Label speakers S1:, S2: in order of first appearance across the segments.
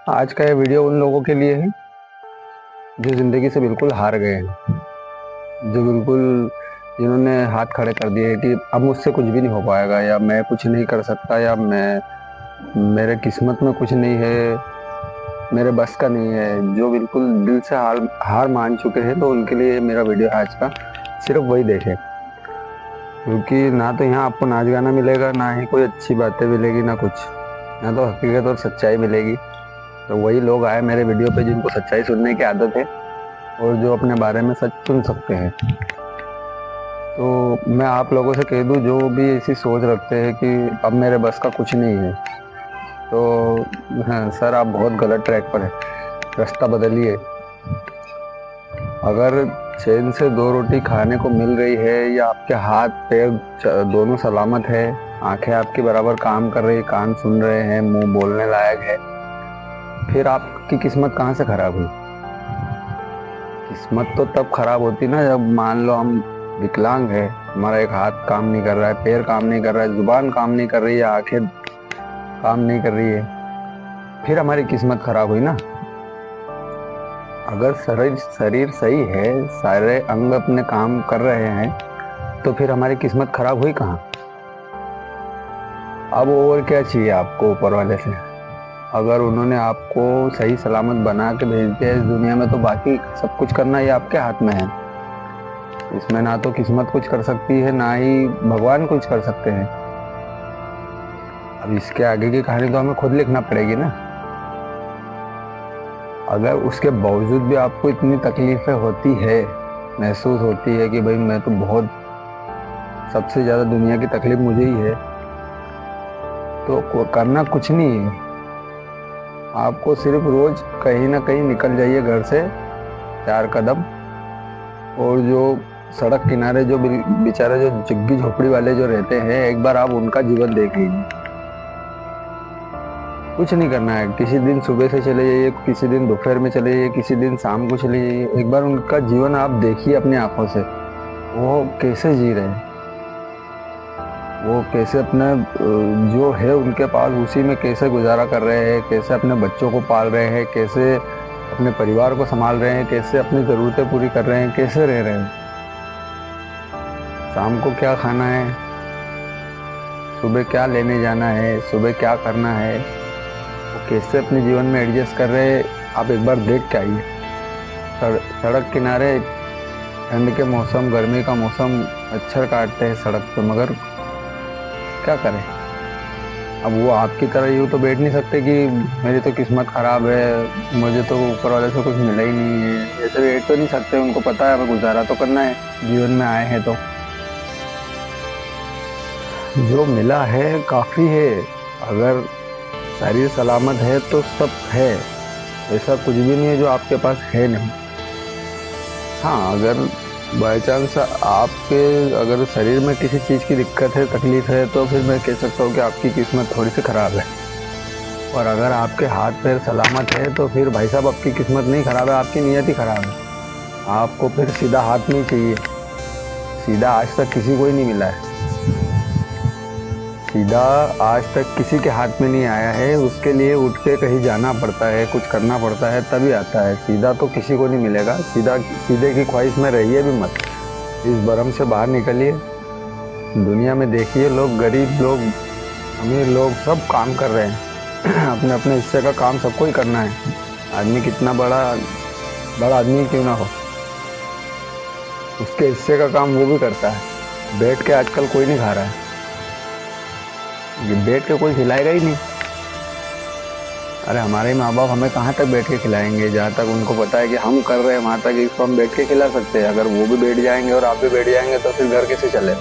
S1: आज का ये वीडियो उन लोगों के लिए है जो ज़िंदगी से बिल्कुल हार गए हैं, जो बिल्कुल जिन्होंने हाथ खड़े कर दिए हैं कि अब मुझसे कुछ भी नहीं हो पाएगा, या मैं कुछ नहीं कर सकता, या मेरे किस्मत में कुछ नहीं है, मेरे बस का नहीं है। जो बिल्कुल दिल से हार हार मान चुके हैं, तो उनके लिए मेरा वीडियो है आज का। सिर्फ वही देखें, क्योंकि ना तो यहाँ आपको नाच गाना मिलेगा, ना ही कोई अच्छी बातें मिलेगी, ना कुछ, ना तो हकीकत और सच्चाई मिलेगी। तो वही लोग आए मेरे वीडियो पे जिनको सच्चाई सुनने की आदत है और जो अपने बारे में सच चुन सकते हैं। तो मैं आप लोगों से कह दूं, जो भी ऐसी सोच रखते हैं कि अब मेरे बस का कुछ नहीं है, तो हाँ सर, आप बहुत गलत ट्रैक पर है। रास्ता बदलिए। अगर चैन से दो रोटी खाने को मिल रही है, या आपके हाथ पैर दोनों सलामत है, आंखें आपकी बराबर काम कर रही, कान सुन रहे हैं, मुंह बोलने लायक है, फिर आपकी किस्मत कहाँ से खराब हुई? किस्मत तो तब खराब होती ना, जब मान लो हम विकलांग है, हमारा एक हाथ काम नहीं कर रहा है, पैर काम नहीं कर रहा है, जुबान काम नहीं कर रही है, आंखें काम नहीं कर रही है, फिर हमारी किस्मत खराब हुई ना। अगर शरीर शरीर सही है, सारे अंग अपने काम कर रहे हैं, तो फिर हमारी किस्मत खराब हुई कहाँ? अब और क्या चाहिए आपको ऊपर वाले से? अगर उन्होंने आपको सही सलामत बना के भेज दिया इस दुनिया में, तो बाकी सब कुछ करना ये आपके हाथ में है। इसमें ना तो किस्मत कुछ कर सकती है, ना ही भगवान कुछ कर सकते हैं। अब इसके आगे की कहानी तो हमें खुद लिखना पड़ेगी ना। अगर उसके बावजूद भी आपको इतनी तकलीफें होती है, महसूस होती है कि भाई मैं तो बहुत, सबसे ज़्यादा दुनिया की तकलीफ मुझे ही है, तो करना कुछ नहीं है। आपको सिर्फ रोज कहीं ना कहीं निकल जाइए घर से 4 कदम, और जो सड़क किनारे जो बेचारे जो झुग्गी झोपड़ी वाले जो रहते हैं, एक बार आप उनका जीवन देख लीजिए। कुछ नहीं करना है, किसी दिन सुबह से चले जाइए, किसी दिन दोपहर में चले जाइए, किसी दिन शाम को चले जाइए, एक बार उनका जीवन आप देखिए अपनी आंखों से। वो कैसे जी रहे हैं, वो कैसे अपने जो है उनके पास उसी में कैसे गुजारा कर रहे हैं, कैसे अपने बच्चों को पाल रहे हैं, कैसे अपने परिवार को संभाल रहे हैं, कैसे अपनी ज़रूरतें पूरी कर रहे हैं, कैसे रह रहे हैं, शाम को क्या खाना है, सुबह क्या लेने जाना है, सुबह क्या करना है, वो कैसे अपने जीवन में एडजस्ट कर रहे हैं। आप एक बार देख के आइए। सड़क किनारे ठंड के मौसम, गर्मी का मौसम, मच्छर काटते हैं सड़क पे, मगर क्या करें? अब वो आपकी तरह यूँ तो बैठ नहीं सकते कि मेरी तो किस्मत खराब है, मुझे तो ऊपर वाले से कुछ मिला ही नहीं है, ऐसे बैठ तो नहीं सकते। उनको पता है हमें गुजारा तो करना है, जीवन में आए हैं तो जो मिला है काफ़ी है। अगर शरीर सलामत है तो सब है, ऐसा कुछ भी नहीं है जो आपके पास है नहीं। हाँ, अगर बाई चांस आपके अगर शरीर में किसी चीज़ की दिक्कत है, तकलीफ है, तो फिर मैं कह सकता हूँ कि आपकी किस्मत थोड़ी सी ख़राब है। और अगर आपके हाथ पैर सलामत है, तो फिर भाई साहब आपकी किस्मत नहीं ख़राब है, आपकी नीयत ही ख़राब है। आपको फिर सीधा हाथ नहीं चाहिए। सीधा आज तक किसी को ही नहीं मिला है। सीधा आज तक किसी के हाथ में नहीं आया है। उसके लिए उठ के कहीं जाना पड़ता है, कुछ करना पड़ता है, तभी आता है। सीधा तो किसी को नहीं मिलेगा। सीधे की ख्वाहिश में रहिए भी मत। इस भरम से बाहर निकलिए। दुनिया में देखिए, लोग, गरीब लोग, अमीर लोग, सब काम कर रहे हैं। अपने अपने हिस्से का काम सबको ही करना है। आदमी कितना बड़ा बड़ा आदमी क्यों ना हो, उसके हिस्से का काम वो भी करता है। बैठ के आजकल कोई नहीं खा रहा है, ये बैठ के कोई खिलाएगा ही नहीं। अरे हमारे माँ बाप हमें कहाँ तक बैठ के खिलाएंगे? जहाँ तक उनको पता है कि हम कर रहे हैं वहाँ तक इसको हम बैठ के खिला सकते हैं। अगर वो भी बैठ जाएंगे और आप भी बैठ जाएंगे, तो फिर घर कैसे चले?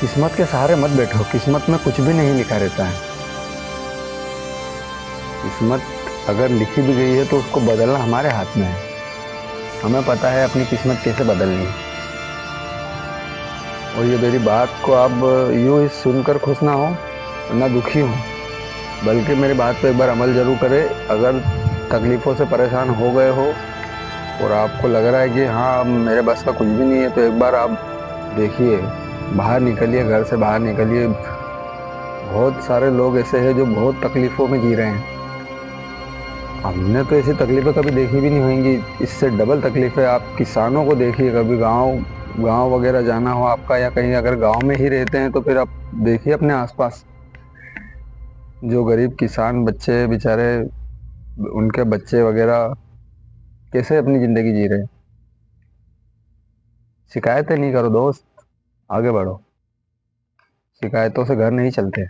S1: किस्मत के सहारे मत बैठो। किस्मत में कुछ भी नहीं लिखा रहता है। किस्मत अगर लिखी भी गई है, तो उसको बदलना हमारे हाथ में है। हमें पता है अपनी किस्मत कैसे बदलनी है। और ये मेरी बात को आप यूँ ही सुनकर खुश ना हो, ना दुखी हो, बल्कि मेरी बात पे एक बार अमल जरूर करें। अगर तकलीफ़ों से परेशान हो गए हो और आपको लग रहा है कि हाँ अब मेरे बस का कुछ भी नहीं है, तो एक बार आप देखिए, बाहर निकलिए, घर से बाहर निकलिए। बहुत सारे लोग ऐसे हैं जो बहुत तकलीफों में जी रहे हैं। हमने तो ऐसी तकलीफें कभी देखी भी नहीं होंगी। इससे डबल तकलीफें आप किसानों को देखिए। कभी गांव गांव वगैरह जाना हो आपका, या कहीं अगर गांव में ही रहते हैं तो फिर आप देखिए अपने आसपास जो गरीब किसान बच्चे बेचारे, उनके बच्चे वगैरह कैसे अपनी जिंदगी जी रहे हैं। शिकायतें नहीं करो दोस्त, आगे बढ़ो। शिकायतों से घर नहीं चलते।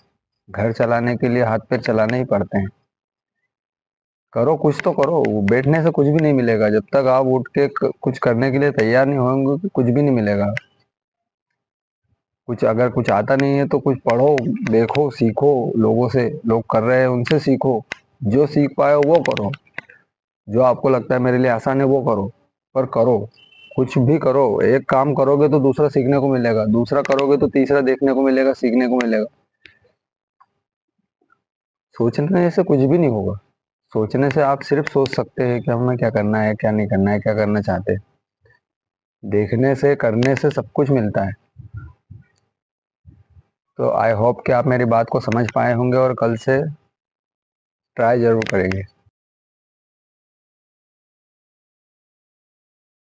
S1: घर चलाने के लिए हाथ पैर चलाने ही पड़ते हैं। करो, कुछ तो करो। बैठने से कुछ भी नहीं मिलेगा। जब तक आप उठ के कुछ करने के लिए तैयार नहीं होंगे तो कुछ भी नहीं मिलेगा। कुछ अगर कुछ आता नहीं है तो कुछ पढ़ो, देखो, सीखो। लोगों से, लोग कर रहे हैं उनसे सीखो। जो सीख पाए हो वो करो। जो आपको लगता है मेरे लिए आसान है वो करो, पर करो। कुछ भी करो। एक काम करोगे तो दूसरा सीखने को मिलेगा, दूसरा करोगे तो तीसरा देखने को मिलेगा, सीखने को मिलेगा। सोचने से कुछ भी नहीं होगा। सोचने से आप सिर्फ सोच सकते हैं कि हमें क्या करना है, क्या नहीं करना है, क्या करना चाहते हैं। देखने से, करने से सब कुछ मिलता है। तो आई होप कि आप मेरी बात को समझ पाए होंगे और कल से ट्राई जरूर करेंगे।